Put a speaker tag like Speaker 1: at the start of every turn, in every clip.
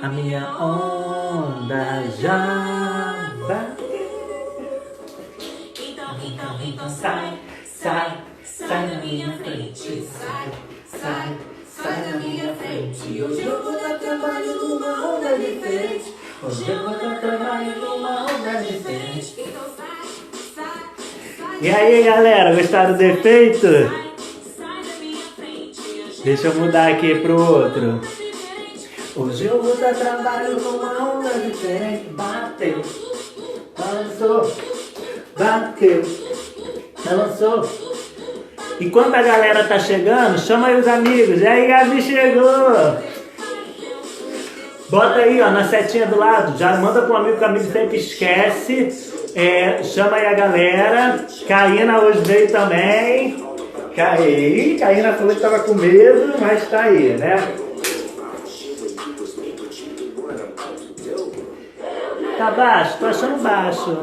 Speaker 1: A minha onda já vai. Então sai da minha frente. Sai da minha frente. Hoje eu vou dar trabalho numa onda diferente. Hoje eu vou dar trabalho numa onda diferente. E aí, galera, gostaram do efeito? Deixa eu mudar aqui pro outro. Hoje eu vou dar trabalho numa onda diferente. Bateu, balançou, bateu, balançou. Enquanto a galera tá chegando, chama aí os amigos. E aí, Gabi chegou. Bota aí, ó, na setinha do lado. Já manda pro amigo que o amigo sempre esquece. Chama aí a galera. Caína hoje veio também. Caína falou que tava com medo, mas tá aí, né? Tá baixo? Tô achando baixo.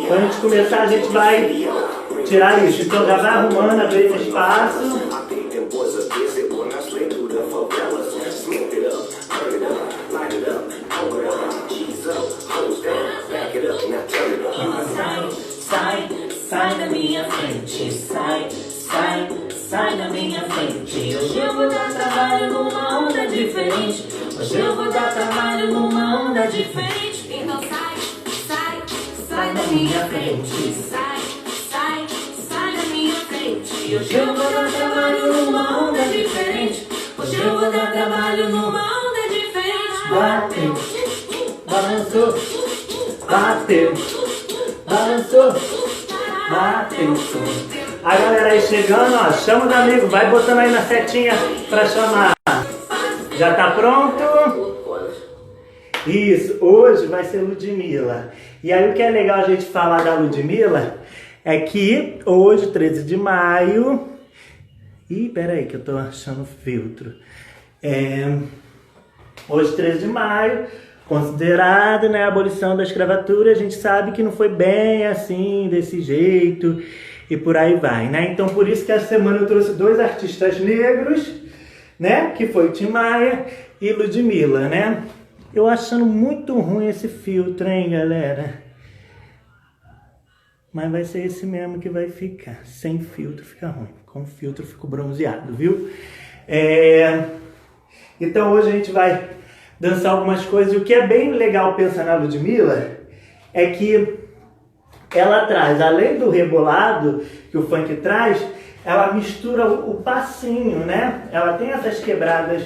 Speaker 1: Quando a gente começar, a gente vai tirar isso. Então já vai arrumando, abrir esse espaço. Sai da minha frente. Sai da minha frente. Hoje eu vou dar trabalho numa onda diferente. Hoje eu vou dar trabalho numa onda diferente. Então sai da minha frente. Sai da minha frente. Hoje eu vou dar trabalho numa onda diferente. Hoje eu vou dar trabalho numa onda diferente. Bateu, balançou, bateu, balançou, bateu. A galera aí chegando, ó, chama os amigos, vai botando aí na setinha pra chamar. Já tá pronto? Isso, hoje vai ser Ludmilla. E aí o que é legal a gente falar da Ludmilla é que hoje, 13 de maio... Ih, peraí que eu tô achando filtro. Hoje, 13 de maio, considerado, né, a abolição da escravatura, a gente sabe que não foi bem assim, desse jeito... E por aí vai, né? Então por isso que essa semana eu trouxe dois artistas negros, né? Que foi Tim Maia e Ludmilla, né? Eu achando muito ruim esse filtro, hein, galera? Mas vai ser esse mesmo que vai ficar. Sem filtro fica ruim. Com filtro fica bronzeado, viu? Então hoje a gente vai dançar algumas coisas. E o que é bem legal pensar na Ludmilla é que ela traz, além do rebolado que o funk traz, ela mistura o passinho, né? Ela tem essas quebradas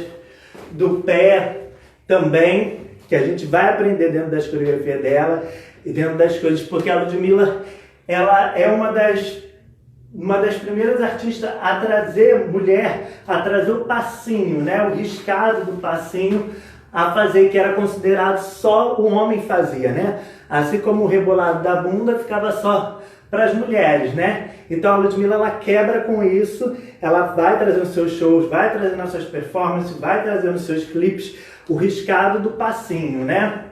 Speaker 1: do pé também, que a gente vai aprender dentro das coreografias dela e dentro das coisas, porque a Ludmilla, ela é uma das primeiras artistas a trazer o passinho, né? O riscado do passinho a fazer, que era considerado só o homem fazia, né? Assim como o rebolado da bunda ficava só para as mulheres, né? Então a Ludmilla, ela quebra com isso, ela vai trazer nos seus shows, vai trazer nas suas performances, vai trazer nos seus clipes o riscado do passinho, né?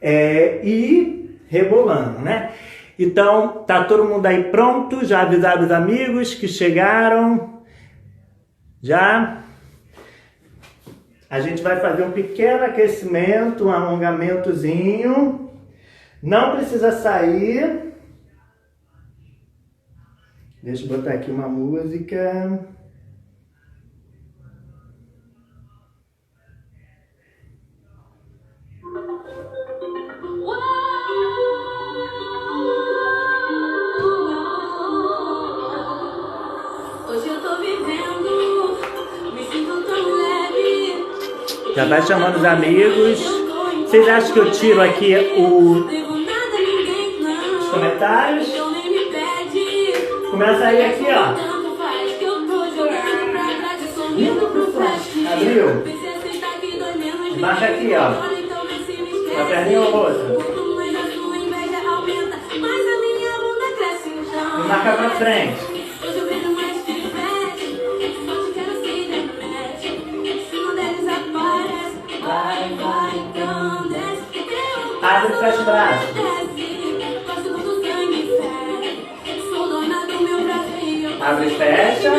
Speaker 1: E rebolando, né? Então, tá todo mundo aí pronto? Já avisaram os amigos que chegaram? Já? A gente vai fazer um pequeno aquecimento, um alongamentozinho. Não precisa sair. Deixa eu botar aqui uma música.
Speaker 2: Hoje eu tô vivendo, me sinto tão leve.
Speaker 1: Já vai chamando os amigos. Vocês acham que eu tiro aqui os comentários? Começa aí aqui, ó. Abriu. Baixa aqui, ó. Uma perninha ou outra. E marca pra frente. Abre e fecha o braço. Abre e fecha.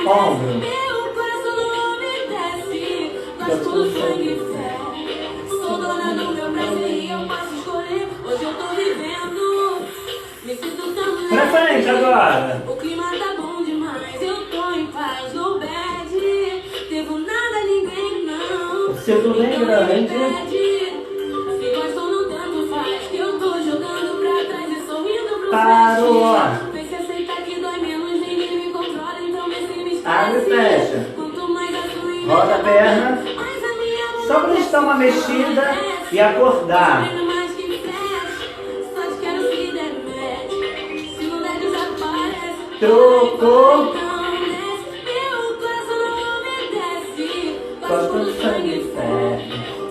Speaker 1: Ombro.
Speaker 2: Meu coração obedece. Gosto do sangue e fé. Sou dona do meu prazer e eu posso escolher. Hoje eu tô vivendo. Me sinto tão leve.
Speaker 1: Pra frente agora.
Speaker 2: O clima tá bom demais. Eu tô em paz, no bad. Devo nada a ninguém, não.
Speaker 1: Você tudo bem grande.
Speaker 2: Se gostam, não tanto faz. Que eu tô jogando pra trás e sorrindo pro
Speaker 1: Parou.
Speaker 2: flash. Vem se aceitar que dói menos, ninguém me controla. Então vê se me esquece.
Speaker 1: Abre e fecha.
Speaker 2: Quanto mais a sua
Speaker 1: Roda a perna.
Speaker 2: mais a minha
Speaker 1: Só pra gente dar uma mexida e acordar.
Speaker 2: mais que flash. Só te quero se der match. Se não der, desaparece.
Speaker 1: Trocou.
Speaker 2: Meu coração não obedece.
Speaker 1: Gosto do sangue e fé.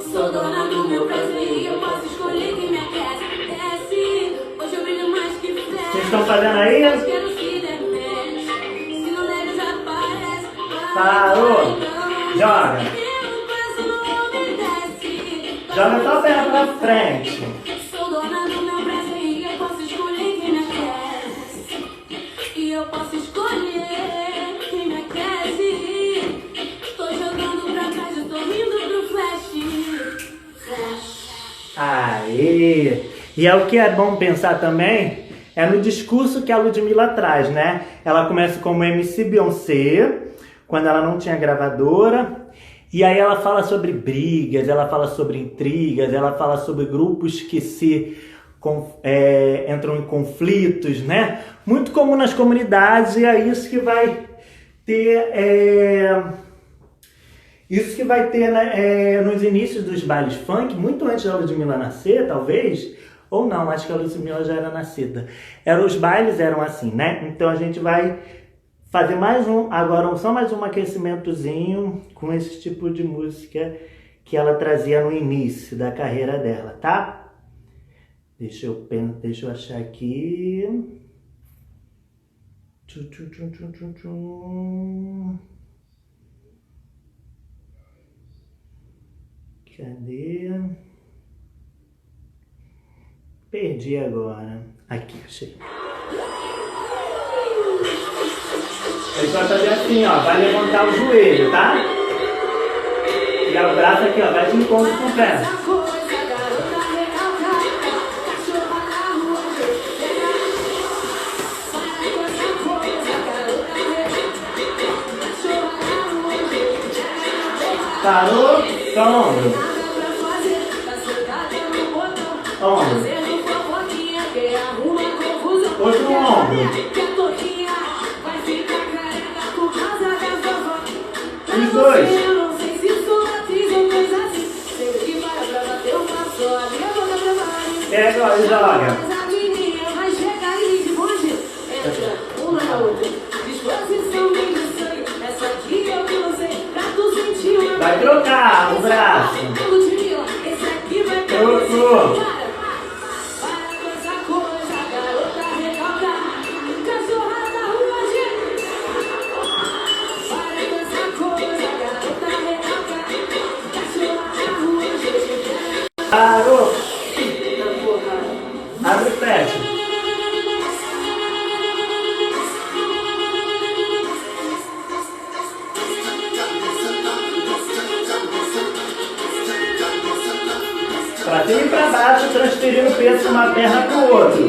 Speaker 2: Sou dona do meu prazer e eu posso escolher quem me aquece. Desce, hoje eu brilho mais que flash.
Speaker 1: Vocês estão fazendo aí?
Speaker 2: Só te quero se der match. Se não der, desaparece.
Speaker 1: Parou. Joga.
Speaker 2: Meu coração não obedece.
Speaker 1: Joga tua perna pra frente.
Speaker 2: Sou dona do meu prazer e eu posso escolher quem me aquece. E eu posso escolher quem me aquece. Tô jogando pra trás, eu tô rindo pro flash. Flash.
Speaker 1: Aê! E é o que é bom pensar também é no discurso que a Ludmilla traz, né? Ela começa como MC Beyoncé, quando ela não tinha gravadora, e aí ela fala sobre brigas, ela fala sobre intrigas, ela fala sobre grupos que entram em conflitos, né? Muito comum nas comunidades, e é isso que vai ter... Isso que vai ter, né, nos inícios dos bailes funk, muito antes da Ludmilla nascer, talvez, ou não, acho que a Ludmilla já era nascida. Os bailes eram assim, né? Então a gente vai fazer agora só mais um aquecimentozinho com esse tipo de música que ela trazia no início da carreira dela, tá? Deixa eu achar aqui. Cadê? Perdi agora. Aqui, achei. A gente vai fazer assim, ó. Vai levantar o joelho, tá? E o braço aqui, ó. Vai de encontro com o pé. Parou? Só ombro. Ombro. Outro ombro. Os dois. Pega e joga. Vai trocar o braço. Trocou. Parou. Abre e fecha. Pra cima e pra baixo, transferindo o peso de uma perna para o outro.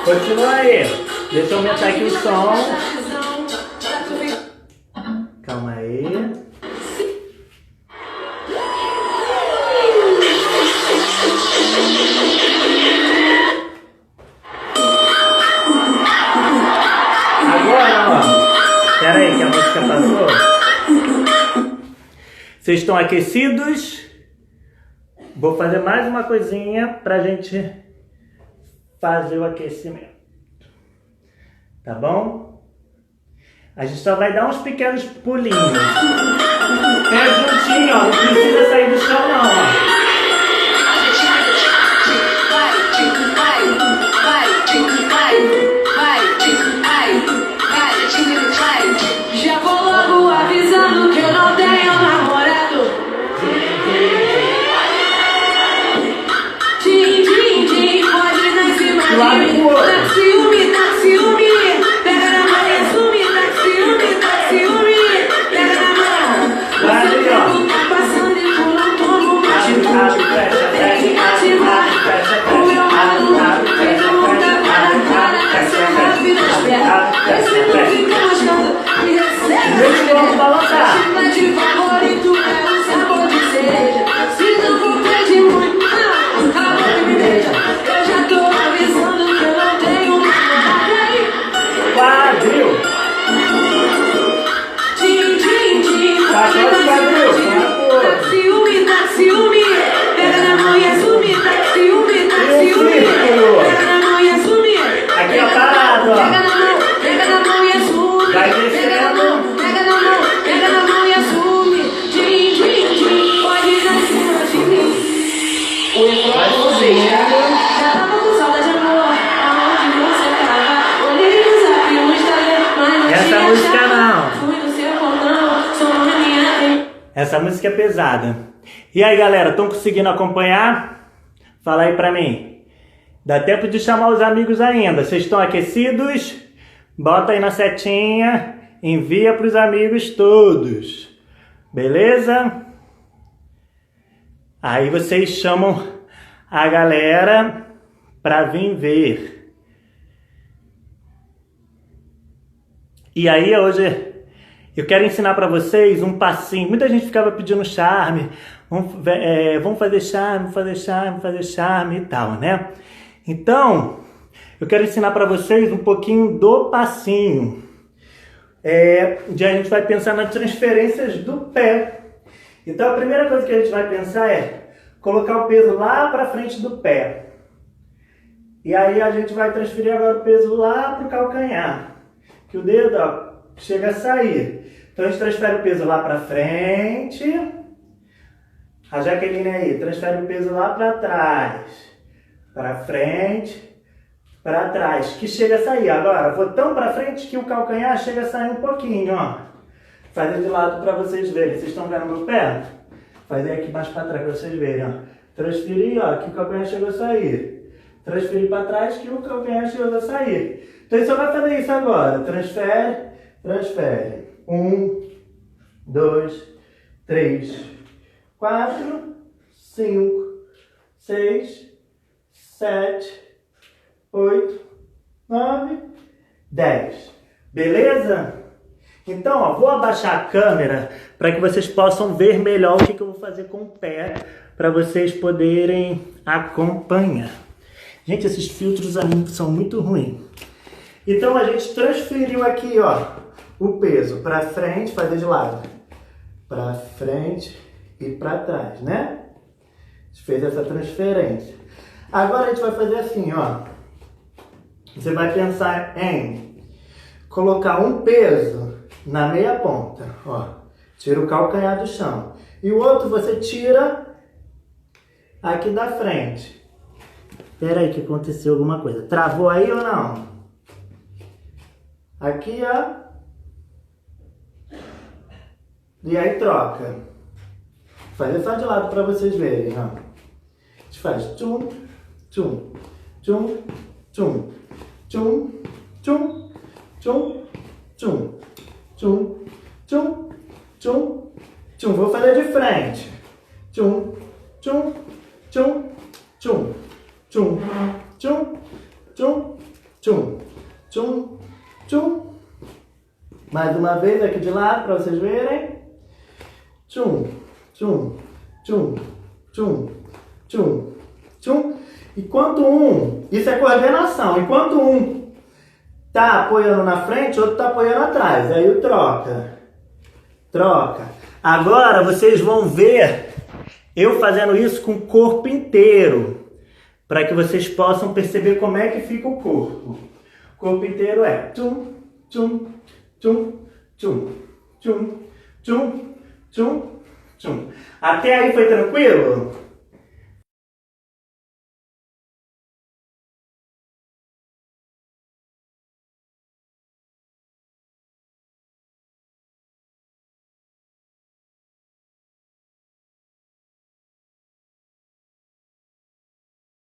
Speaker 1: Continua aí. Deixa eu aumentar aqui o som. Calma aí. Agora, ó. Espera aí que a música passou. Vocês estão aquecidos? Vou fazer mais uma coisinha pra gente fazer o aquecimento. Tá bom? A gente só vai dar uns pequenos pulinhos. Pé juntinho, ó. Não precisa sair do chão, não, ó.
Speaker 2: Já vou logo avisando que eu não tenho namorado. Te O refrão de vocês, tá? Já tava com saudade de amor, aonde você tava? Olhei no zap, no Instagram, mas não
Speaker 1: Essa
Speaker 2: te
Speaker 1: música
Speaker 2: achava.
Speaker 1: não.
Speaker 2: Fui no seu portão, sou uma minha.
Speaker 1: Essa música é pesada. E aí, galera, estão conseguindo acompanhar? Fala aí pra mim. Dá tempo de chamar os amigos ainda. Vocês estão aquecidos? Bota aí na setinha. Envia pros amigos todos. Beleza? Aí vocês chamam a galera pra vir ver. E aí, hoje eu quero ensinar pra vocês um passinho. Muita gente ficava pedindo charme. Vamos fazer charme e tal, né? Então, eu quero ensinar pra vocês um pouquinho do passinho. Onde a gente vai pensar nas transferências do pé. Então, a primeira coisa que a gente vai pensar é colocar o peso lá pra frente do pé. E aí a gente vai transferir agora o peso lá pro calcanhar. Que o dedo, ó, chega a sair. Então a gente transfere o peso lá pra frente. A Jaqueline aí, transfere o peso lá pra trás. Pra frente, pra trás. Que chega a sair. Agora, vou tão pra frente que o calcanhar chega a sair um pouquinho, ó. Fazer de lado pra vocês verem. Vocês estão vendo meu pé? Fazer aqui mais pra trás pra vocês verem, ó. Transferir, ó, que o calcanhar chegou a sair. Transferir pra trás que o calcanhar chegou a sair. Então, você vai fazer isso agora. Transfere, transfere. 1, 2, 3, 4, 5, 6, 7, 8, 9, 10. Beleza? Então, ó, vou abaixar a câmera para que vocês possam ver melhor o que eu vou fazer com o pé, para vocês poderem acompanhar. Gente, esses filtros são muito ruins. Então, a gente transferiu aqui, ó, o peso para frente, fazer de lado. Para frente e para trás, né? A gente fez essa transferência. Agora a gente vai fazer assim, ó. Você vai pensar em colocar um peso na meia ponta, ó. Tira o calcanhar do chão. E o outro você tira aqui da frente. Espera aí que aconteceu alguma coisa. Travou aí ou não? Aqui, ó. E aí troca. Vou fazer só de lado para vocês verem, ó. A gente faz tchum, tchum, tchum, tchum, tchum, tchum, tchum, tchum, tchum, tchum, tchum, tchum. Vou fazer de frente. Tchum, tchum, tchum, tchum, tchum, tchum, tchum, tchum, tchum, tchum. Mais uma vez aqui de lado para vocês verem. Tchum, tchum, tchum, tchum, tchum, tchum. Enquanto isso é coordenação. Enquanto um tá apoiando na frente, o outro tá apoiando atrás. Aí o troca. Troca. Agora vocês vão ver eu fazendo isso com o corpo inteiro. Para que vocês possam perceber como é que fica o corpo. O corpo inteiro é tchum, tchum, tchum, tchum, tchum, tchum, tchum, tchum. Até aí foi tranquilo?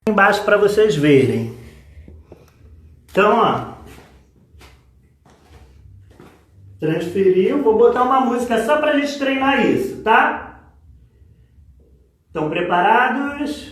Speaker 1: Embaixo para vocês verem. Então, ó. Transferiu. Vou botar uma música só pra gente treinar isso, tá? Estão preparados?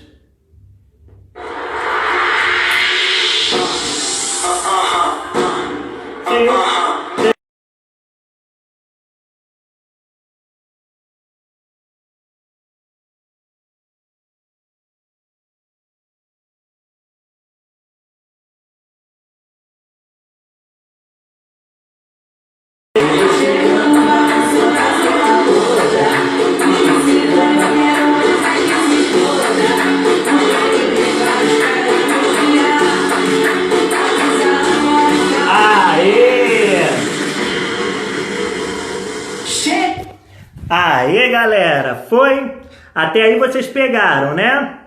Speaker 1: Aê, galera! Foi? Até aí vocês pegaram, né?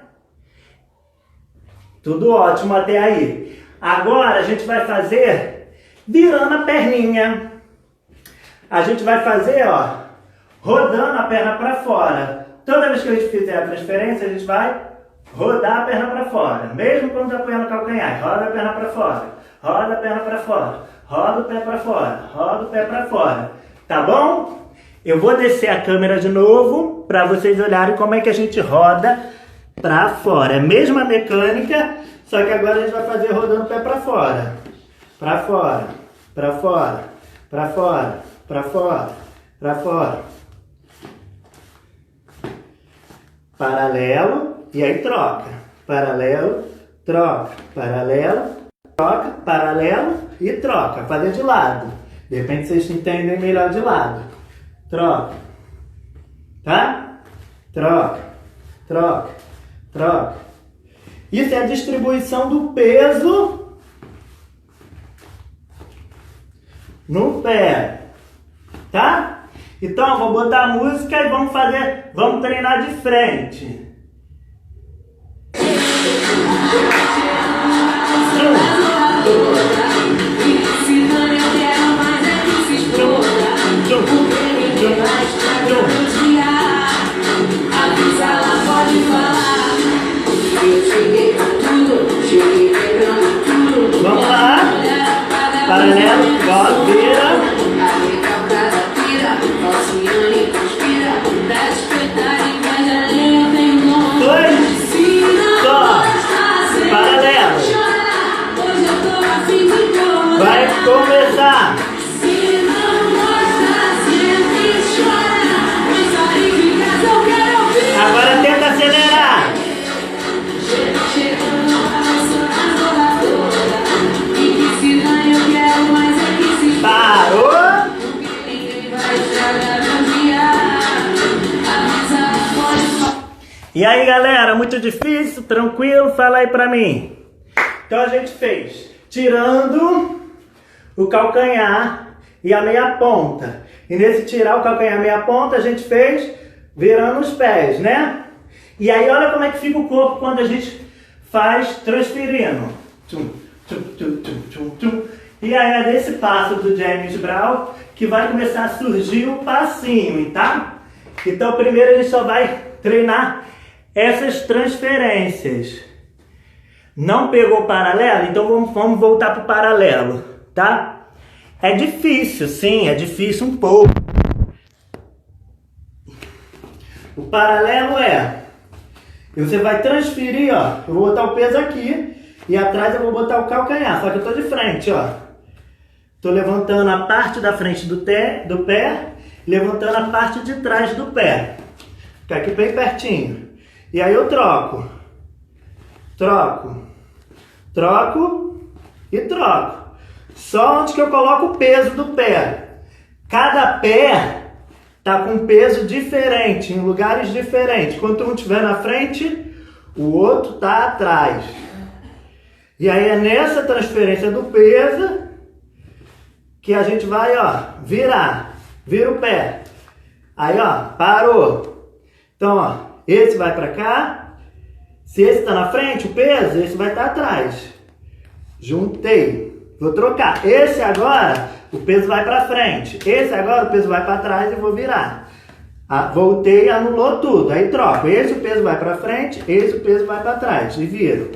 Speaker 1: Tudo ótimo até aí. Agora a gente vai fazer virando a perninha. A gente vai fazer, ó, rodando a perna para fora. Toda vez que a gente fizer a transferência, a gente vai rodar a perna para fora. Mesmo quando está apoiando o calcanhar. Roda a perna para fora. Roda a perna para fora. Roda o pé para fora. Roda o pé para fora. Tá bom? Eu vou descer a câmera de novo para vocês olharem como é que a gente roda para fora. É a mesma mecânica, só que agora a gente vai fazer rodando o pé para fora. Para fora. Para fora. Para fora. Para fora. Para fora. Paralelo e aí troca. Paralelo, troca. Paralelo, troca. Paralelo e troca. Fazer de lado. De repente vocês entendem melhor de lado. Troca. Tá? Troca. Troca. Troca. Isso é a distribuição do peso no pé. Tá? Então, vou botar a música e vamos treinar de frente. Vamos lá. Paralelo, ó, vira. Vai começar. Agora tenta acelerar. Parou. E aí, galera, muito difícil? Tranquilo? Fala aí pra mim. Então a gente fez tirando o calcanhar e a meia ponta. E nesse tirar o calcanhar e a meia ponta, a gente fez virando os pés, né? E aí olha como é que fica o corpo quando a gente faz transferindo. Tchum, tchum, tchum, tchum, tchum, tchum. E aí é nesse passo do James Brown que vai começar a surgir o passinho, tá? Então primeiro a gente só vai treinar essas transferências. Não pegou o paralelo? Então vamos voltar para o paralelo, tá? É difícil, sim, é difícil um pouco. O paralelo você vai transferir, ó. Eu vou botar o peso aqui e atrás eu vou botar o calcanhar, só que eu tô de frente, ó. Tô levantando a parte da frente do pé, levantando a parte de trás do pé. Fica aqui bem pertinho. E aí eu troco. Troco. Troco e troco. Só onde que eu coloco o peso do pé. Cada pé tá com um peso diferente, em lugares diferentes. Quando um estiver na frente, o outro tá atrás. E aí é nessa transferência do peso que a gente vai, ó, virar. Vira o pé. Aí, ó, parou. Então, ó, esse vai pra cá. Se esse tá na frente, o peso, esse vai estar atrás. Juntei. Vou trocar. Esse agora, o peso vai pra frente. Esse agora, o peso vai pra trás e vou virar. Voltei e anulou tudo. Aí troco. Esse o peso vai pra frente, esse o peso vai pra trás. E viro.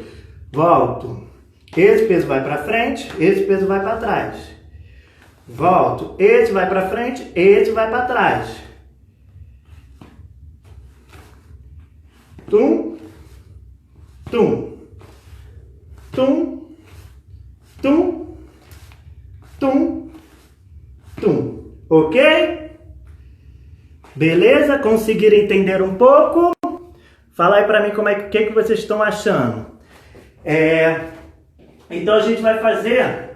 Speaker 1: Volto. Esse peso vai pra frente, esse peso vai pra trás. Volto. Esse vai pra frente, esse vai pra trás. Tum. Tum. Tum. Tum. Tum. Tum. Ok? Beleza? Conseguiram entender um pouco? Fala aí pra mim como que vocês estão achando. Então a gente vai fazer...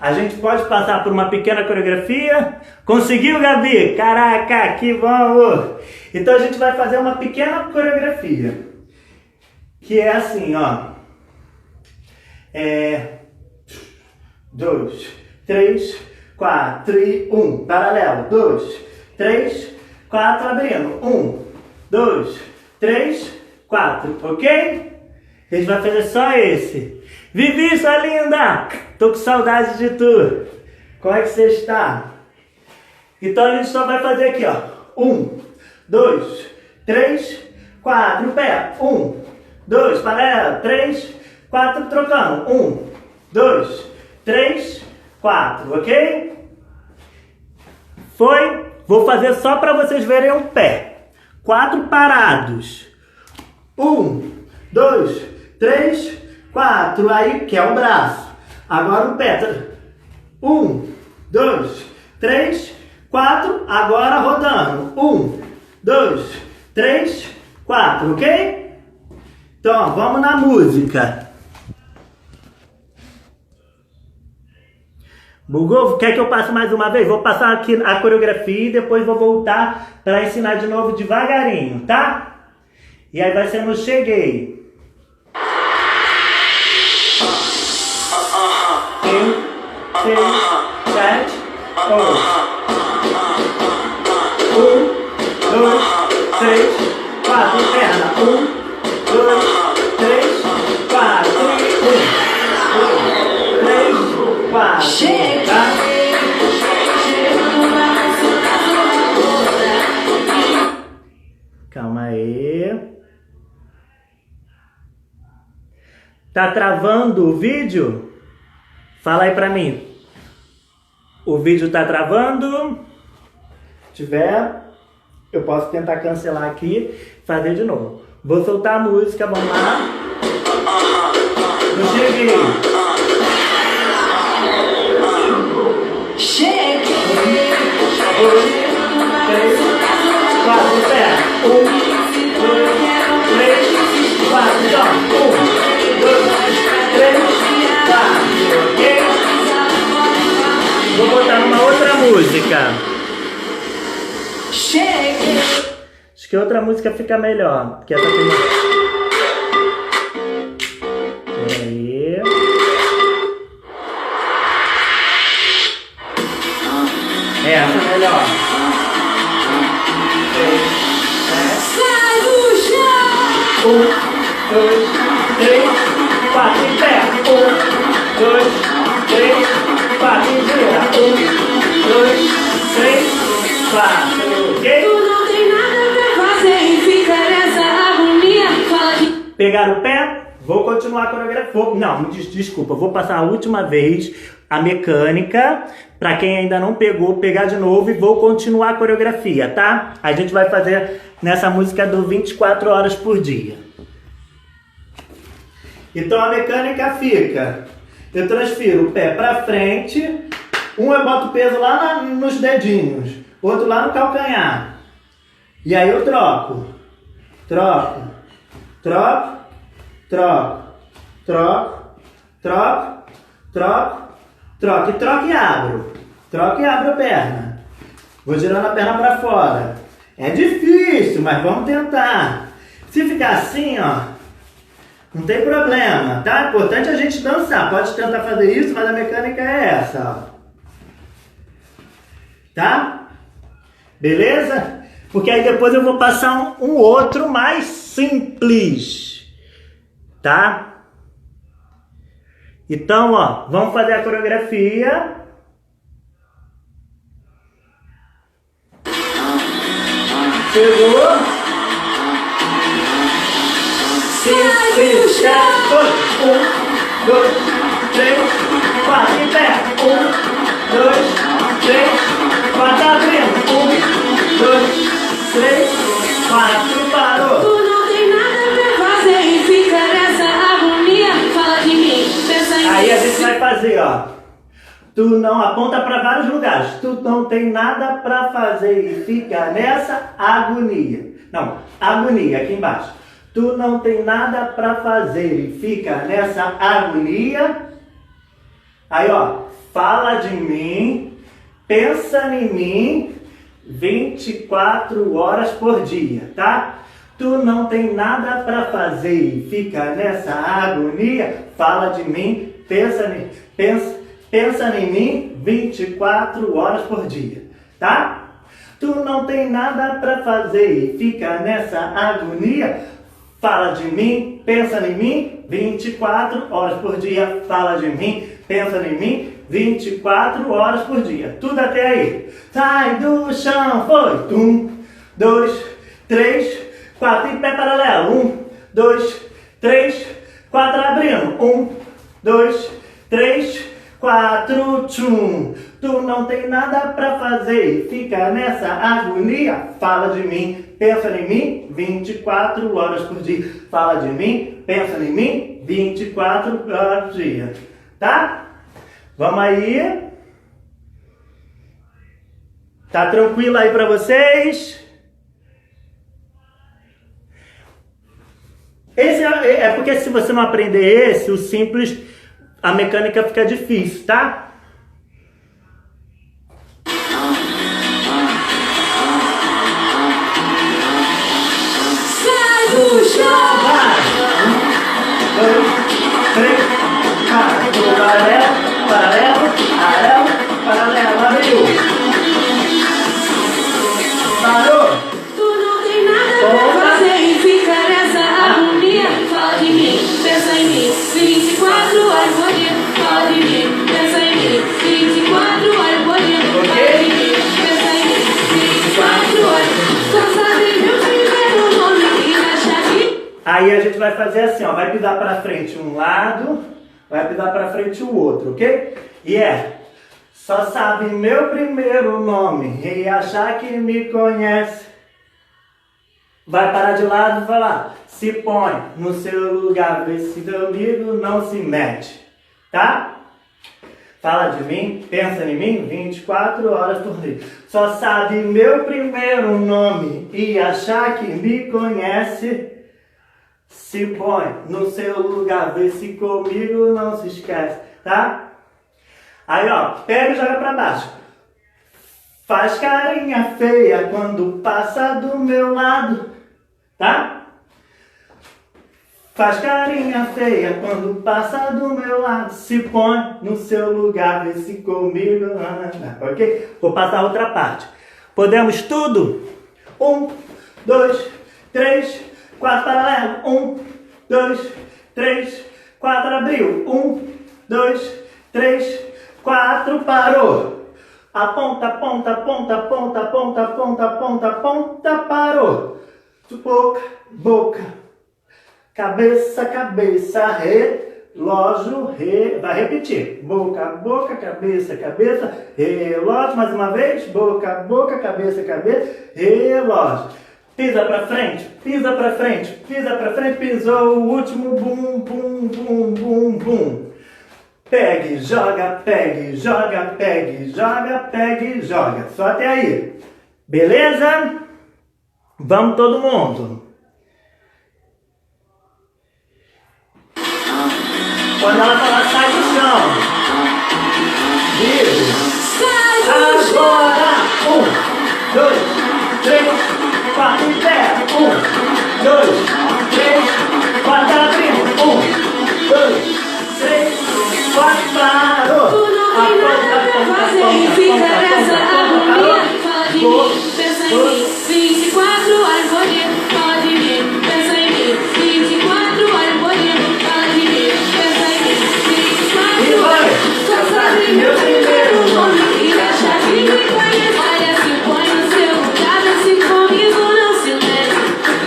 Speaker 1: A gente pode passar por uma pequena coreografia. Conseguiu, Gabi? Caraca, que bom! Então a gente vai fazer uma pequena coreografia. Que é assim, ó. 2, 3, 4 e 1. Paralelo. 2, 3, 4, abrindo. 1, 2, 3, 4. Ok? A gente vai fazer só esse. Vivi, sua linda! Tô com saudade de tu. Como é que você está? Então a gente só vai fazer aqui, ó. 1, 2, 3, 4, pé. 1, 2, paralela. 3, 4, trocando. 1, 2, 3, 4, ok? Foi? Vou fazer só para vocês verem o pé. 4 parados. 1, 2, 3, 4. Aí, que é o braço. Agora o pé. 1, 2, 3, 4. Agora rodando. 1, 2, 3, 4. Ok? Então, vamos na música. Bugou? Quer que eu passe mais uma vez? Vou passar aqui a coreografia e depois vou voltar para ensinar de novo devagarinho, tá? E aí vai ser no cheguei. 5, 6, 7, 8. 1, 2, 3, 4. Perna. 1, 2, 3, 4. 1, 2, 3, 4. Chega! Calma aí. Tá travando o vídeo? Fala aí pra mim. O vídeo tá travando? Se tiver, eu posso tentar cancelar aqui e fazer de novo. Vou soltar a música, vamos lá. Eu cheguei. Cheguei. 3, 4, pé. 1, 2, 3, 4. Então, 1, 2, 3, 4. Ok? Vou botar uma outra música. Cheguei. Acho que outra música fica melhor. Porque essa tem... Peraí. Essa é melhor. 1, 2, 3, 4. Em pé. 1, 2, 3, 4. E gira. 1, 2, 3, 4. Ok?
Speaker 2: Tu não tem nada pra fazer e fica nessa agonia. Fala de...
Speaker 1: Pegar o pé? Vou continuar a coreografia. Não, desculpa. Vou passar a última vez a mecânica. Pra quem ainda não pegou, pegar de novo e vou continuar a coreografia, tá? A gente vai fazer nessa música do 24 horas por dia. Então a mecânica fica... Eu transfiro o pé pra frente. Um eu boto o peso lá nos dedinhos. Outro lá no calcanhar. E aí eu troco. Troco. Troco. Troco. Troco. Troco. Troco. Troco. E troco e abro. Troco e abro a perna. Vou girando a perna pra fora. É difícil, mas vamos tentar. Se ficar assim, ó, não tem problema, tá? Importante a gente dançar. Pode tentar fazer isso, mas a mecânica é essa, ó. Tá? Beleza? Porque aí depois eu vou passar um outro mais simples. Tá? Então, ó, vamos fazer a coreografia. Chegou. 5, 6, 7, 8. 1, 2, 3, 4. Em pé. 1, 2, 3, 4. Abrindo. 1, 2, 3, 4. Parou.
Speaker 2: Tu não tem nada pra fazer e fica nessa agonia. Fala de mim, pensa em
Speaker 1: Aí a
Speaker 2: mim.
Speaker 1: gente vai fazer, ó. Tu não aponta para vários lugares. Tu não tem nada para fazer e fica nessa agonia. Não, agonia aqui embaixo. Tu não tem nada para fazer e fica nessa agonia. Aí, ó, fala de mim, pensa em mim 24 horas por dia, tá? Tu não tem nada para fazer e fica nessa agonia. Fala de mim, pensa em mim 24 horas por dia, tá? Tu não tem nada para fazer e fica nessa agonia. fala de mim, pensa em mim, 24 horas por dia, fala de mim, pensa em mim, 24 horas por dia. Tudo até aí. Sai do chão, foi. 1, 2, 3, 4, em pé paralelo. 1, 2, 3, 4, abrindo. 1, 2, 3, 4, tchum. Tu não tem nada pra fazer, fica nessa agonia. Fala de mim, pensa em mim, 24 horas por dia. Fala de mim, pensa em mim, 24 horas por dia. Tá? Vamos aí. Tá tranquilo aí pra vocês? Esse é porque se você não aprender esse, o simples, a mecânica fica difícil, tá? Vai! 1, 2, 3, 4, paralelo, paralelo, paralelo, paralelo, abriu. Parou.
Speaker 2: Tu não tem nada pra fazer e fica nessa agonia. Fala de mim, pensa em mim, 24 horas por dia. Fala de mim, pensa em mim, 24 horas por dia. Fala de mim, pensa em mim, 24 horas. Só sabe meu primeiro nome e acha que...
Speaker 1: Aí a gente vai fazer assim, ó, vai pisar pra frente um lado, vai pisar pra frente o outro, ok? E só sabe meu primeiro nome e achar que me conhece. Vai parar de lado e falar, se põe no seu lugar, vê se comigo não se mete, tá? Fala de mim, pensa em mim, 24 horas por dia. Só sabe meu primeiro nome e achar que me conhece. Se põe no seu lugar, vê se comigo não se esquece, tá? Aí, ó, pega e joga pra baixo. Faz carinha feia quando passa do meu lado, tá? Faz carinha feia quando passa do meu lado. Se põe no seu lugar, vê se comigo... Ok? Vou passar a outra parte. Podemos tudo? 1, 2, 3, 4, paralelo. 1, 2, 3, 4, abriu. 1, 2, 3, 4, parou. Aponta, ponta, ponta, ponta, ponta, ponta, ponta, ponta, parou. Boca, boca. Cabeça, cabeça, relógio, vai repetir. Boca, boca, cabeça, cabeça, relógio. Mais uma vez. Boca, boca, cabeça, cabeça, relógio. Pisa pra frente, pisa pra frente, pisa pra frente. Pisou o último, bum, bum, bum, bum, bum. Pegue, joga, pegue, joga, pegue, joga, pegue, joga. Só até aí. Beleza? Vamos todo mundo. Quando ela falar, sai do chão. Vivo. Agora. 1, 2, 3, 4, em pé. 1, 2, 3, 4, abrindo. 1, 2, 3, 4, parou.
Speaker 2: Tu não tem nada pra fazer e fica nessa agonia. Fala de mim, pensa em mim, 24 horas por dia. Fala de mim, pensa em mim, 24 horas por dia. Fala de mim, pensa em mim, 24 horas. Só sabe meu primeiro nome e acha que me conhece. Olha, se põe no seu lugar, se comigo não se mete.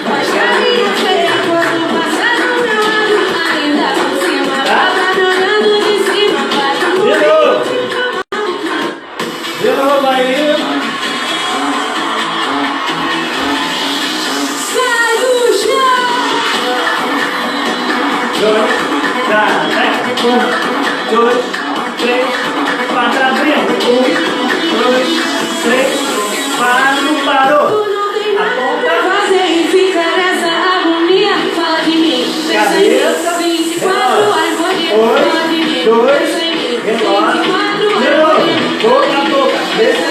Speaker 2: Faz carinha feia quando passa do meu lado. Ainda por cima, passa olhando de cima, bate no meio.
Speaker 1: De novo aí.
Speaker 2: Sai do chão!
Speaker 1: 2, 3, 4, abrindo. 1, 2, 3, 4, parou.
Speaker 2: Tu não tem nada pra fazer e fica nessa agonia. Fala de mim, pensa em mim, 24 horas por dia. Fala de mim, pensa em mim, 24 horas por dia.
Speaker 1: Boca a boca, cabeça,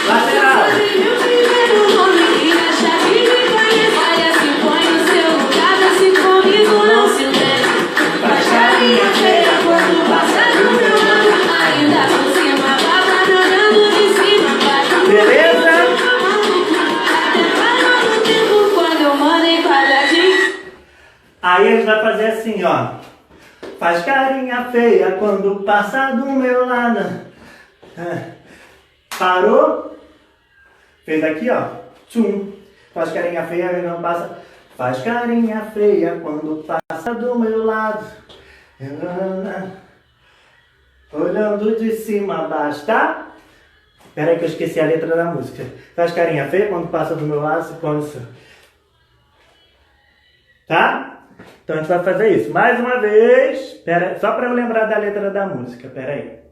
Speaker 1: lateral.
Speaker 2: Meu primeiro nome e acha que me conhece. Olha, se põe no seu lugar, se comigo não se mete. Faz carinha feia quando passa do meu lado. Ainda por cima, passa olhando de cima, bate no meio.
Speaker 1: Beleza?
Speaker 2: Até parou no tempo quando eu mandei pra
Speaker 1: Aí a gente vai fazer assim, ó. Faz carinha feia quando passa do meu lado. Parou. Fez aqui, ó. Tchum. Faz carinha feia quando passa. Faz carinha feia quando passa do meu lado. Olhando de cima a baixo, tá? Espera aí que eu esqueci a letra da música. Faz carinha feia quando passa do meu lado, se põe no seu. Tá? Então a gente vai fazer isso. Mais uma vez. Espera, só para eu lembrar da letra da música. Espera aí.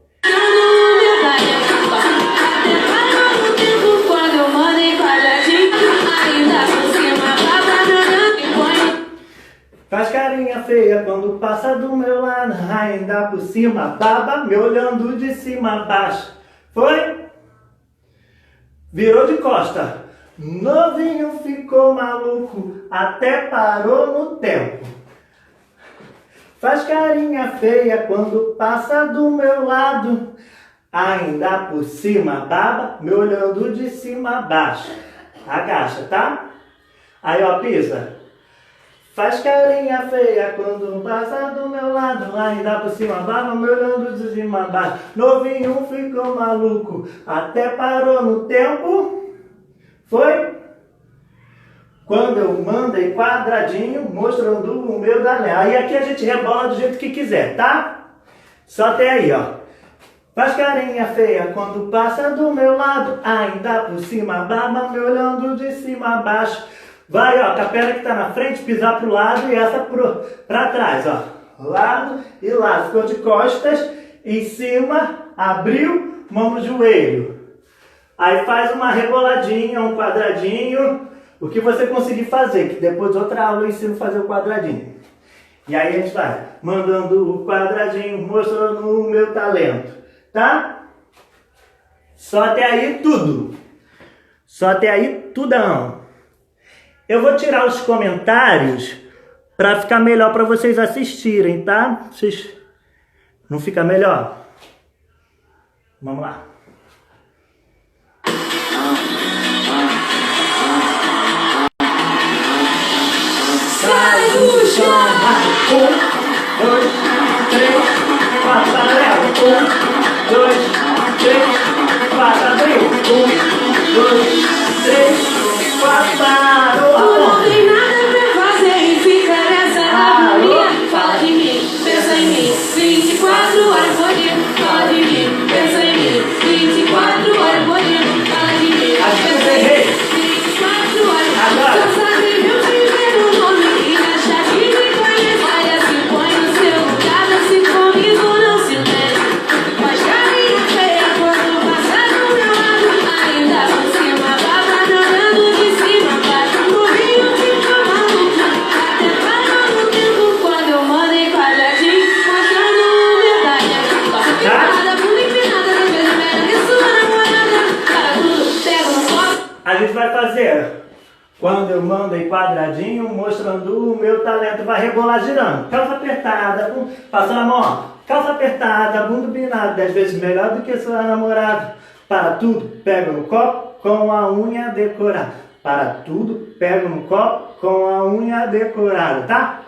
Speaker 1: Faz carinha feia quando passa do meu lado, ainda por cima, baba, me olhando de cima a baixo. Foi? Virou de costa. Novinho ficou maluco, até parou no tempo. Faz carinha feia quando passa do meu lado, ainda por cima, baba, me olhando de cima a baixo. Agacha, tá? Aí, ó, pisa. Faz carinha feia quando passa do meu lado, ainda por cima, baba, me olhando de cima a baixo. Novinho ficou maluco, até parou no tempo. Foi? Quando eu mandei quadradinho, mostrando o meu talento. Aí aqui a gente rebola do jeito que quiser, tá? Só até aí, ó. Faz carinha feia quando passa do meu lado, ainda por cima, baba, me olhando de cima a baixo. Vai, ó, com a perna que tá na frente, pisar pro lado e essa pra trás, ó. Lado e lado. Ficou de costas, em cima, abriu, mão no joelho. Aí faz uma reboladinha, um quadradinho, o que você conseguir fazer, que depois de outra aula eu ensino a fazer o quadradinho. E aí a gente vai mandando o quadradinho, mostrando o meu talento, tá? Só até aí tudo. Só até aí tudão. Eu vou tirar os comentários para ficar melhor para vocês assistirem, tá? Vocês... Não fica melhor? Vamos lá. Sai do chão! 1, 2, 3, 4, paralelo. 1, 2, 3, 4, abriu. 1, 2, 3, 4, parou.
Speaker 2: Não tem nada pra fazer e fica nessa agonia. Fala de mim, pensa em mim. 24 horas por dia. Fala de mim, pensa em mim. 24 horas por dia. Fala de mim, pensa em mim. 24 horas.
Speaker 1: Agora.
Speaker 2: Só sabe meu primeiro nome e acha que me conhece. Olha, se põe no seu lugar, não se comigo, não se mete. Faz carinha feia quando passa do meu lado. Ainda por cima, baba, andando de cima, baixo. Novinho fica maluco, até parou no tempo quando eu mandei quadradinho, mostrando humildade. Passa pegada, bunda empinada, às vezes melhor que sua namorada. Para tudo, pega no copo.
Speaker 1: A gente vai fazer quando eu mando em quadradinho, mostrando o meu talento. Vai rebolar girando. Calça apertada, passando a mão, ó. Calça apertada, bunda empinada, 10 vezes melhor do que sua namorada. Para tudo, pega no copo com a unha decorada. Para tudo, pega no copo com a unha decorada, tá?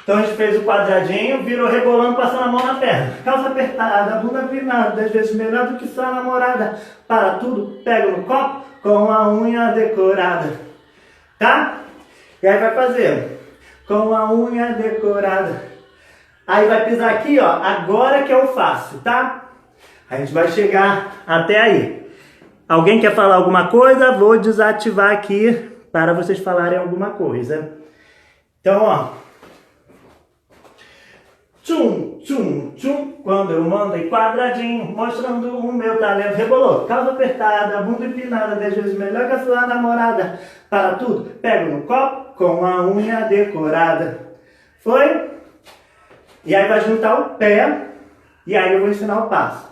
Speaker 1: Então a gente fez o quadradinho, virou rebolando, passando a mão na perna. Calça apertada, bunda empinada, 10 vezes melhor do que sua namorada. Para tudo, pega no copo com a unha decorada. Tá? E aí vai fazer com a unha decorada. Aí vai pisar aqui, ó. Agora que eu faço, tá? A gente vai chegar até aí. Alguém quer falar alguma coisa? Vou desativar aqui para vocês falarem alguma coisa. Então, ó. Tchum, tchum, tchum. Quando eu mando em quadradinho, mostrando o meu talento. Rebolou. Calça apertada, bunda empinada, 10 vezes melhor que a sua namorada. Para tudo, pego no copo com a unha decorada. Foi? E aí vai juntar o pé. E aí eu vou ensinar o passo.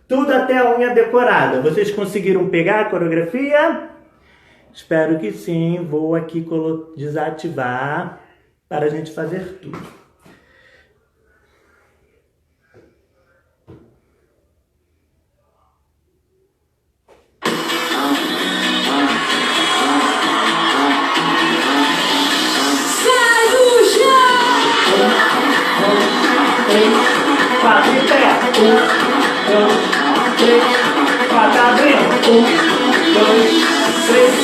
Speaker 1: Tudo até a unha decorada. Vocês conseguiram pegar a coreografia? Espero que sim. Vou aqui desativar para a gente fazer tudo.
Speaker 2: Sai do chão!
Speaker 1: Bate em pé. 1, 2, 3, 4. Abrindo. 1, 2, 3,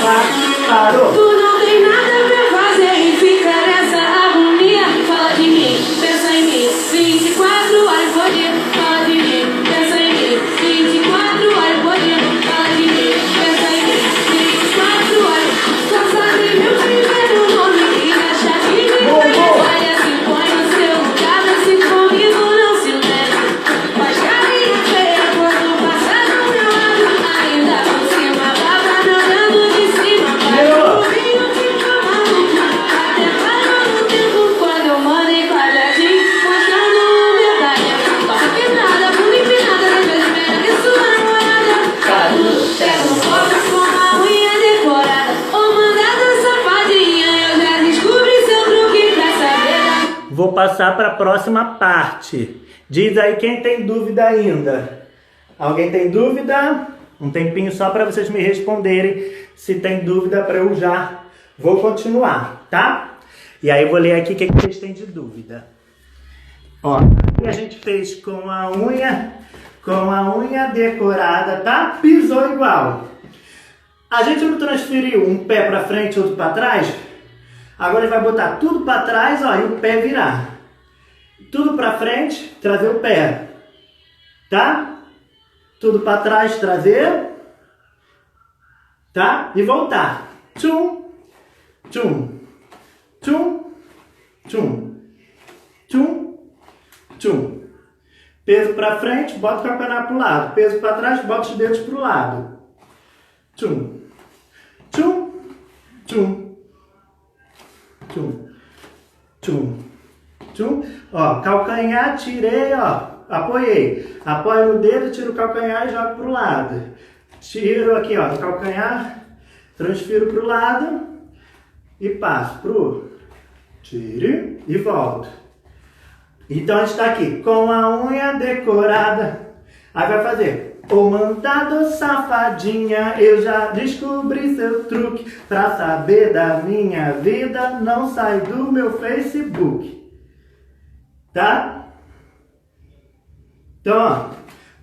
Speaker 1: 4. Parou.
Speaker 2: Tu não tem nada pra fazer e fica nessa agonia. Fala de mim, pensa em mim, 24 horas por dia. Fala de mim, pensa em mim, 24 horas por dia. Fala de mim, pensa em mim, 24 horas. Só sabe meu primeiro nome e acha que me conhece. Olha, se põe no seu lugar, vê se comigo não se mete. Faz carinha feia quando passa do meu lado. Ainda por cima, baba nadando de cima. Vai o vinho fica maluco. Até parou no tempo quando eu mandei quadradinho, mostrando humildade. Toca empinada, bunda empinada, às vezes melhor que sua namorada. Pega no copo com a unha decorada, ou mandada safadinha. Eu já descobri seu truque pra saber.
Speaker 1: Vou passar para a próxima parte. Diz aí quem tem dúvida ainda. Alguém tem dúvida? Um tempinho só para vocês me responderem. Se tem dúvida, para eu já vou continuar, tá? E aí eu vou ler aqui o que vocês têm de dúvida. Ó, aqui a gente fez com a unha decorada, tá? Pisou igual. A gente não transferiu um pé para frente e outro para trás? Agora ele vai botar tudo para trás, ó, e o pé virar. Tudo para frente, trazer o pé. Tá? Tudo para trás, trazer. Tá? E voltar. Tchum, tchum, tchum, tchum, tchum, tchum. Peso para frente, bota o calcanhar para o lado. Peso para trás, bota os dedos para o lado. Tchum, tchum, tchum. Tchum, tchum, tchum. Ó, calcanhar, tirei, ó, apoiei. Apoio no dedo, tiro o calcanhar e jogo pro lado. Tiro aqui, ó, do calcanhar, transfiro pro lado e passo pro tiro e volto. Então a gente tá aqui com a unha decorada. Aí vai fazer. Ô mandado safadinha, eu já descobri seu truque. Pra saber da minha vida, não sai do meu Facebook. Tá? Então, ó,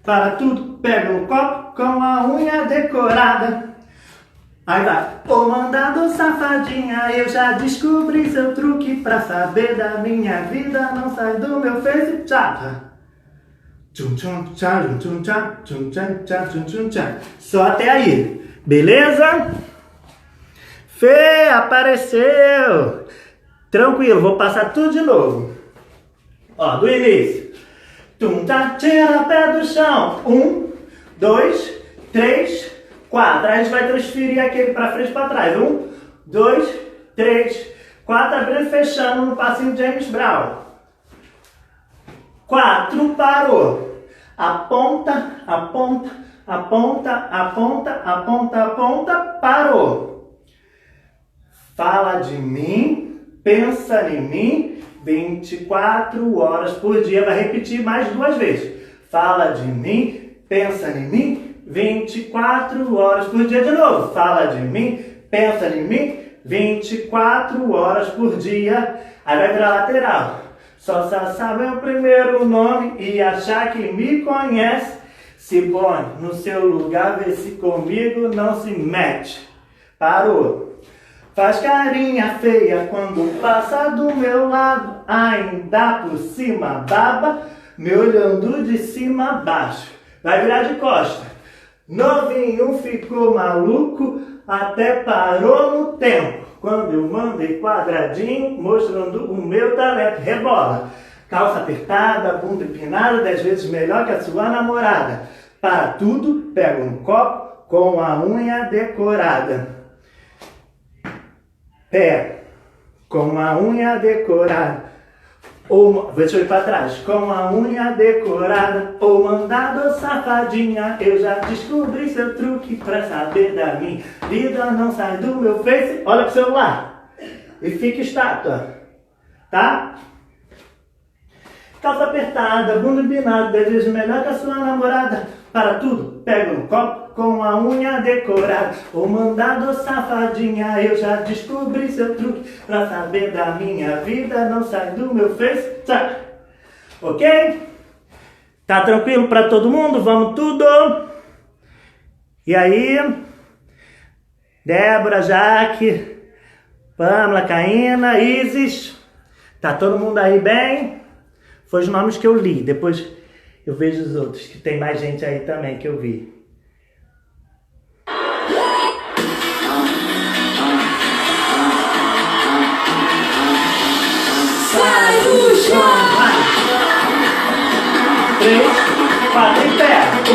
Speaker 1: para tudo, pega um copo com a unha decorada. Aí vai. Ô mandado safadinha, eu já descobri seu truque. Pra saber da minha vida, não sai do meu Facebook. Tchau. Só até aí, beleza? Fê, apareceu! Tranquilo, vou passar tudo de novo. Ó, do início. Tira pé do chão. 1, 2, 3, 4. Aí a gente vai transferir aquele pra frente e pra trás. 1, 2, 3, 4. Abrindo e fechando no passinho James Brown. 4, parou. Aponta, aponta, aponta, aponta, aponta, aponta, parou. Fala de mim, pensa em mim, 24 horas por dia. Vai repetir mais 2 vezes. Fala de mim, pensa em mim, 24 horas por dia. De novo. Fala de mim, pensa em mim, 24 horas por dia. Aí vai virar lateral. Só sabe o primeiro nome e achar que me conhece. Se põe no seu lugar, vê se comigo não se mete. Parou. Faz carinha feia quando passa do meu lado. Ainda por cima baba, me olhando de cima a baixo. Vai virar de costa. Novinho ficou maluco, até parou no tempo. Quando eu mandei quadradinho, mostrando o meu talento. Rebola. Calça apertada, bunda empinada, 10 vezes melhor que a sua namorada. Para tudo, pega um copo com a unha decorada. Pé, com a unha decorada. Deixa eu ir para trás. Com a unha decorada. Ô mandado safadinha, eu já descobri seu truque. Pra saber da minha vida, não sai do meu Face. Olha pro celular e fica estátua. Tá? Calça apertada, bunda empinada, 10 vezes melhor que a sua namorada. Para tudo, pega um copo com a unha decorada. Ô mandado safadinha, eu já descobri seu truque. Pra saber da minha vida, não sai do meu Face. Tá? Ok? Tá tranquilo pra todo mundo? Vamos tudo? E aí? Débora, Jaque, Pamela, Caína, Isis. Tá todo mundo aí bem? Foi os nomes que eu li. Depois eu vejo os outros, que tem mais gente aí também que eu vi.
Speaker 2: Sai do chão!
Speaker 1: 3, 4, em pé. 1,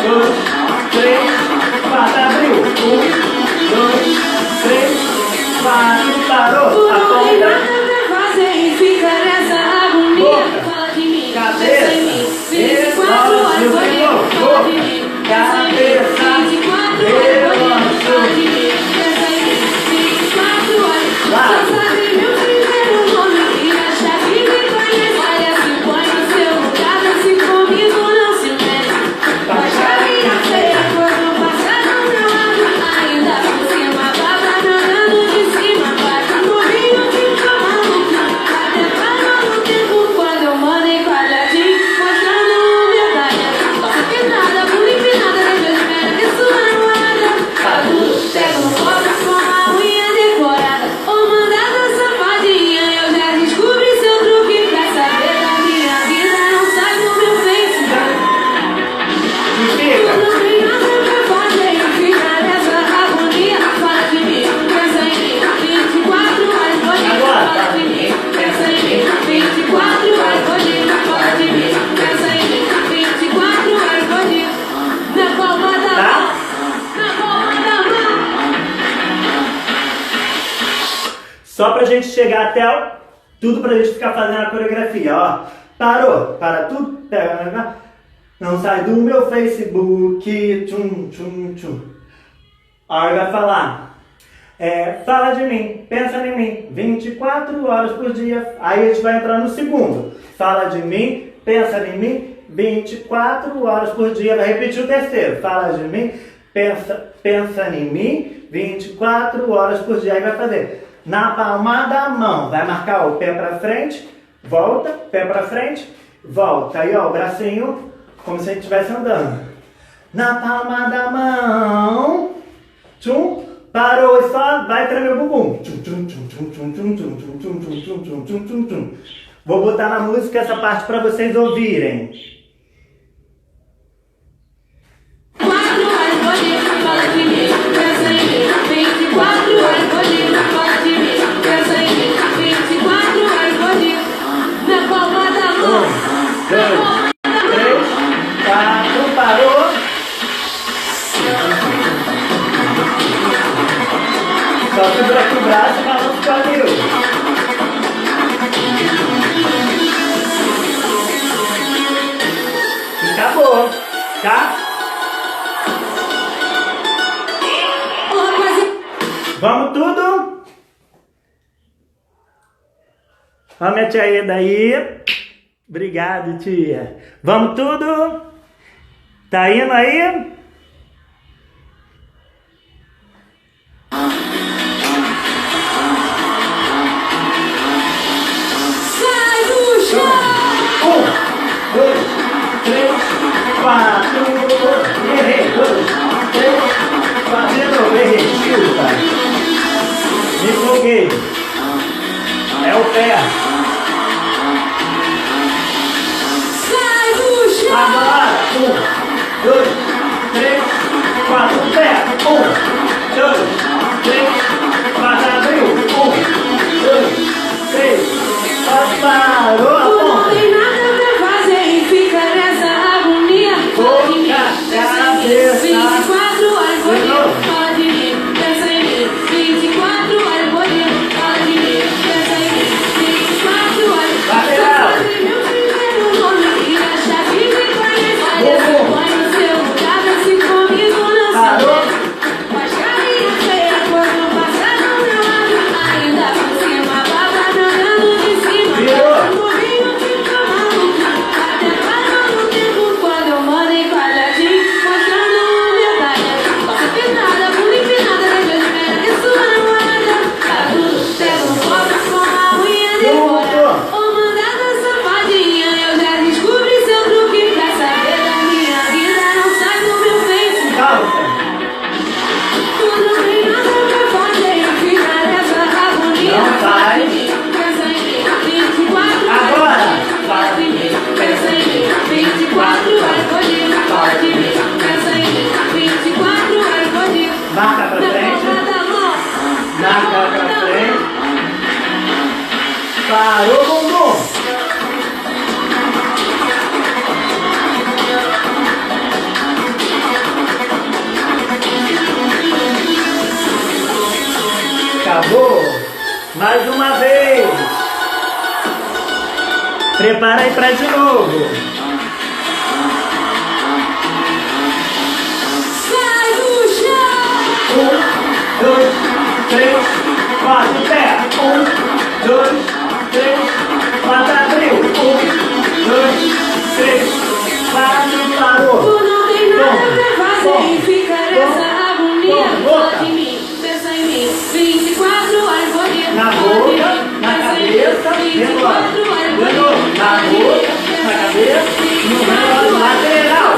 Speaker 1: 2, 3, 4, abriu. 1, 2, 3, 4, parou. Aponta.
Speaker 2: Fica nessa agonia.
Speaker 1: Boca,
Speaker 2: Fala de mim,
Speaker 1: cabeça,
Speaker 2: pensa em mim. 24 horas por dia. Fala de mim, pensa em mim. 24 horas por dia. Fala de mim, pensa em mim. 24 horas. Só sabe meu primeiro nome e acha que me conhece. Olha, se põe no seu lugar, se comigo não se mete. Faz carinha feia quando passa do meu lado. Ainda por cima, baba andando de cima. Bate no rio, fica maluco. Até parou no tempo quando eu mando em quadradinho, mostrando humildade. Toca que nada, por empinada, deixa eu espera que sua namorada. Adulto, pega um copo com a unha decorada. Ou mandada safadinha, eu já descobri seu truque. Pra saber da minha vida, não sai do meu Facebook. Tudo criança pra fazer e fica nessa agonia. Fala de mim, pensa em mim. 24 horas por dia. Fala de mim, pensa em mim. 24 horas por dia. Fala de mim, pensa em mim. 24 horas por dia. Na palma da mão. Na palma da mão.
Speaker 1: Só pra gente chegar até tudo pra gente ficar fazendo a coreografia, ó. Parou, para tudo, pega, não sai do meu Facebook, tchum, tchum, tchum. Aí vai falar, fala de mim, pensa em mim, 24 horas por dia. Aí a gente vai entrar no segundo, fala de mim, pensa em mim, 24 horas por dia. Vai repetir o terceiro, fala de mim, pensa em mim, 24 horas por dia. Aí vai fazer na palma da mão, vai marcar o pé pra frente, volta, pé pra frente, volta. Aí ó, o bracinho como se a gente estivesse andando. Na palma da mão, tchum, parou e só vai tremer o bumbum. Tchum, tchum, tchum, tchum, tchum, tchum, tchum, tchum, tchum, tchum, tchum, tchum, tchum, tchum, tchum. Vou botar na música essa parte pra vocês ouvirem.
Speaker 2: 24 horas por dia, fala de mim, pensa em mim. 24 horas por dia, fala de mim, pensa em mim. 24 horas por dia, na palma da mão.
Speaker 1: 1, 2, 3, 4, parou. Só segura aqui o braço e balança o quadril. Acabou, tá? Vamos tudo? Ó, minha tia Eda aí. Obrigado, tia. Vamos tudo? Tá indo aí?
Speaker 2: Sai do chão!
Speaker 1: 1, 2, 3, 4. Errei. 2, 3, 4. De novo, errei. Chuta. Me empolguei. É o pé.
Speaker 2: Sai do chão!
Speaker 1: Agora. 1, 2, 3, 4. Pé. 1, 2, 3, 4. Abriu. 1, 2, 3, 4. Parou.
Speaker 2: Tu não tem nada pra fazer e fica nessa agonia. Fala de mim, pensa em mim. 24 horas por dia. Fala de mim, pensa em mim. 24 horas por dia. Fala de mim, pensa em mim. 24 horas. Só sabe meu primeiro nome e acha que me conhece. Olha, se põe no seu lugar, se comigo não se mete. Faz carinha feia quando passa do meu lado. Ainda por cima, baba andando de cima.
Speaker 1: Virou.
Speaker 2: No rio,
Speaker 1: Mais uma vez. Prepara aí pra de novo.
Speaker 2: Sai do chão.
Speaker 1: 1, 2, 3, 4, pé. 1, 2, 3, 4, abriu. 1, 2, 3, 4, parou.
Speaker 2: Tu não tem nada pra fazer e fica nessa agonia. Fala de mim, pensa em mim. 24 horas por dia.
Speaker 1: Na boca, na cabeça, rebola. De novo, na boca, na cabeça, no rebola lateral.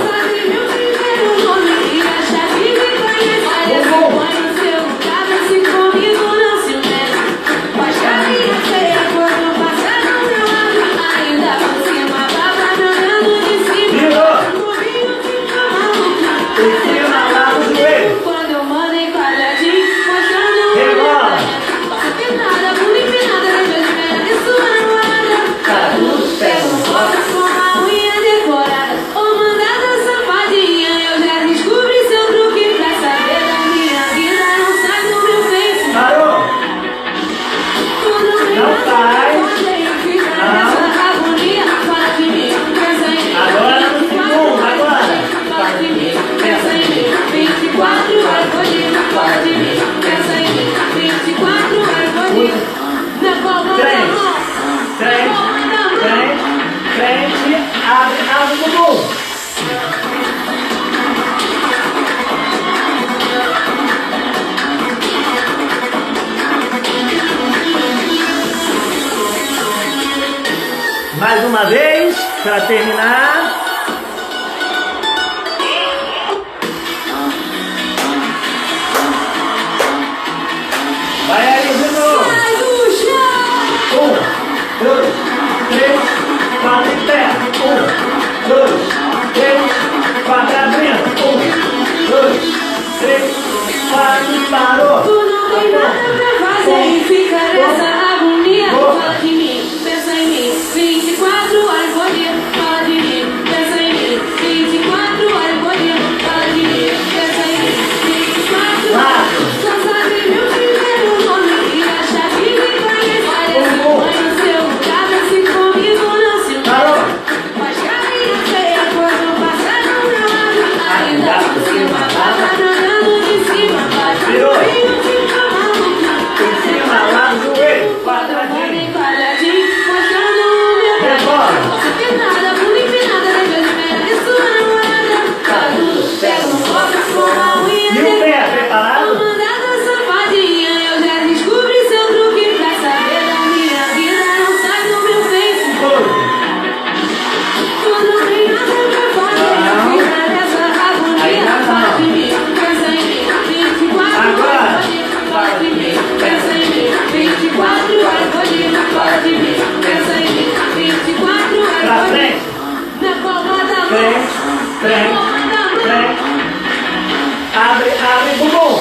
Speaker 1: Mais uma vez, para terminar. Vai aí de novo. 1, 2, 3, 4 em pé. 1, 2, 3, 4 abrindo. 1, 2, 3, 4 parou.
Speaker 2: Tu não tem nada pra fazer e fica nessa agonia. Fala de mim, pensa em mim. 24 horas por dia. Fala de mim, pensa em mim. 24 horas por dia. Fala de mim, pensa em mim. 24 horas. Só sabe meu primeiro nome e acha que me conhece. Põe no seu lugar, se comigo não se
Speaker 1: Parou.
Speaker 2: mas carinha feia quando passa no meu lado. Ainda por cima, passa andando de cima.
Speaker 1: Virou.
Speaker 2: Fica maluca.
Speaker 1: Em cima, lá no joelho. Quadradinho. E o pé, preparado? Pra frente. Frente, frente, frente. Abre, abre, bumbum.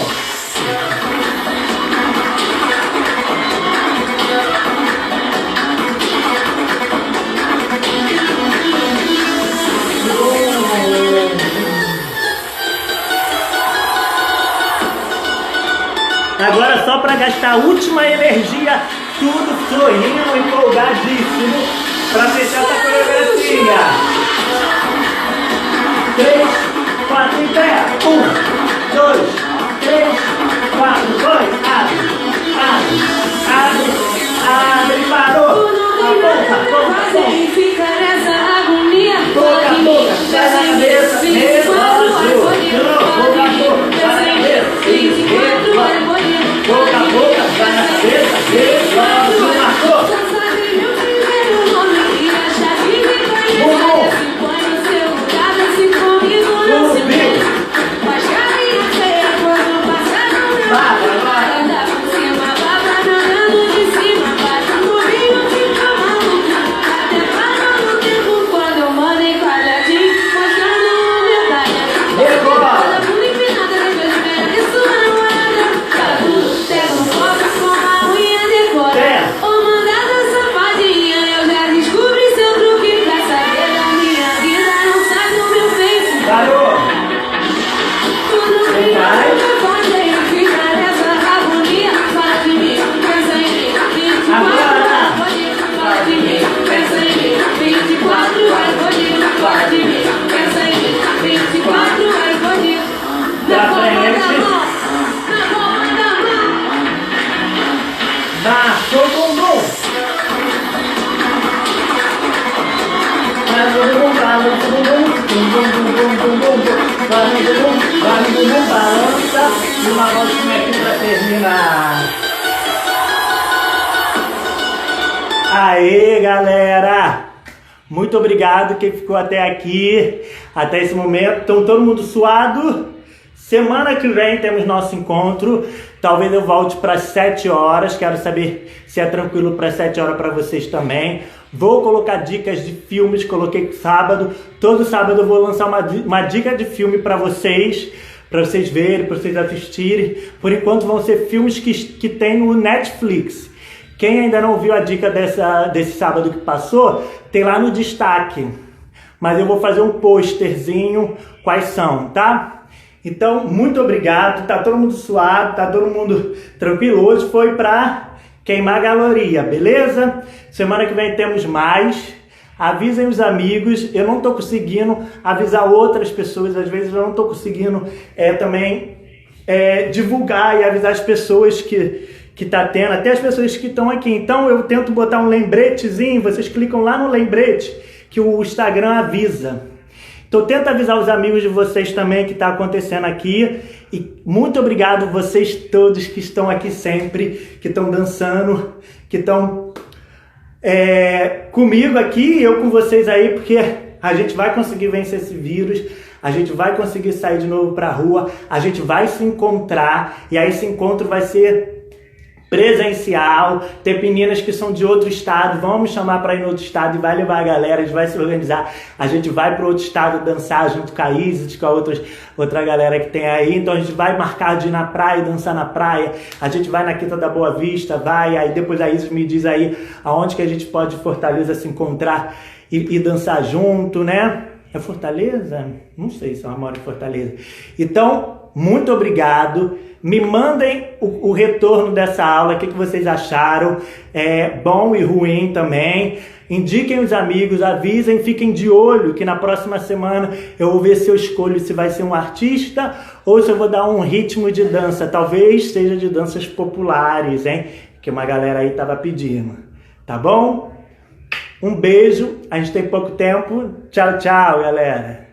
Speaker 1: Agora só para gastar a última energia, tudo sorrindo, empolgadíssimo, para fechar essa coreografia. 3, 4 em pé. 1, 2, 3, 4, 2, abre, abre, abre, abre, parou. A ponta,
Speaker 2: Fica nessa agonia.
Speaker 1: boca, boca, sai na cabeça, rebola, de novo, boca, sai na cabeça, isso, rebola, boca, vai na cabeça, rebola, marcou. Balança e uma voltinha aqui pra terminar. Aê, galera! Muito obrigado quem ficou até aqui, até esse momento. Estão todo mundo suado? Semana que vem temos nosso encontro. Talvez eu volte para 7 horas. Quero saber se é tranquilo para 7 horas para vocês também. Vou colocar dicas de filmes. Coloquei sábado. Todo sábado eu vou lançar uma dica de filme para vocês verem, para vocês assistirem. Por enquanto vão ser filmes que tem no Netflix. Quem ainda não viu a dica desse sábado que passou, tem lá no destaque. Mas eu vou fazer um posterzinho quais são, tá? Então, muito obrigado. Tá todo mundo suado, tá todo mundo tranquilo. Hoje foi pra queimar caloria, beleza? Semana que vem temos mais. Avisem os amigos. Eu não tô conseguindo avisar outras pessoas. Às vezes eu não tô conseguindo também divulgar e avisar as pessoas que tá tendo, até as pessoas que estão aqui. Então eu tento botar um lembretezinho, vocês clicam lá no lembrete que o Instagram avisa. Então tenta avisar os amigos de vocês também que está acontecendo aqui. E muito obrigado vocês todos que estão aqui sempre, que estão dançando, que estão comigo aqui e eu com vocês aí, porque a gente vai conseguir vencer esse vírus, a gente vai conseguir sair de novo para a rua, a gente vai se encontrar e aí esse encontro vai ser presencial. Tem meninas que são de outro estado, vamos chamar para ir no outro estado e vai levar a galera, a gente vai se organizar, a gente vai para outro estado dançar junto com a Isis, com a outra galera que tem aí. Então a gente vai marcar de ir na praia, dançar na praia, a gente vai na Quinta da Boa Vista, aí depois a Isis me diz aí aonde que a gente pode em Fortaleza se encontrar e dançar junto, né? É Fortaleza? Não sei se ela mora em Fortaleza. Então, muito obrigado. Me mandem o retorno dessa aula, o que vocês acharam, bom e ruim também. Indiquem os amigos, avisem, fiquem de olho que na próxima semana eu vou ver se eu escolho se vai ser um artista ou se eu vou dar um ritmo de dança. Talvez seja de danças populares, hein? Que uma galera aí tava pedindo. Tá bom? Um beijo, a gente tem pouco tempo. Tchau, tchau, galera.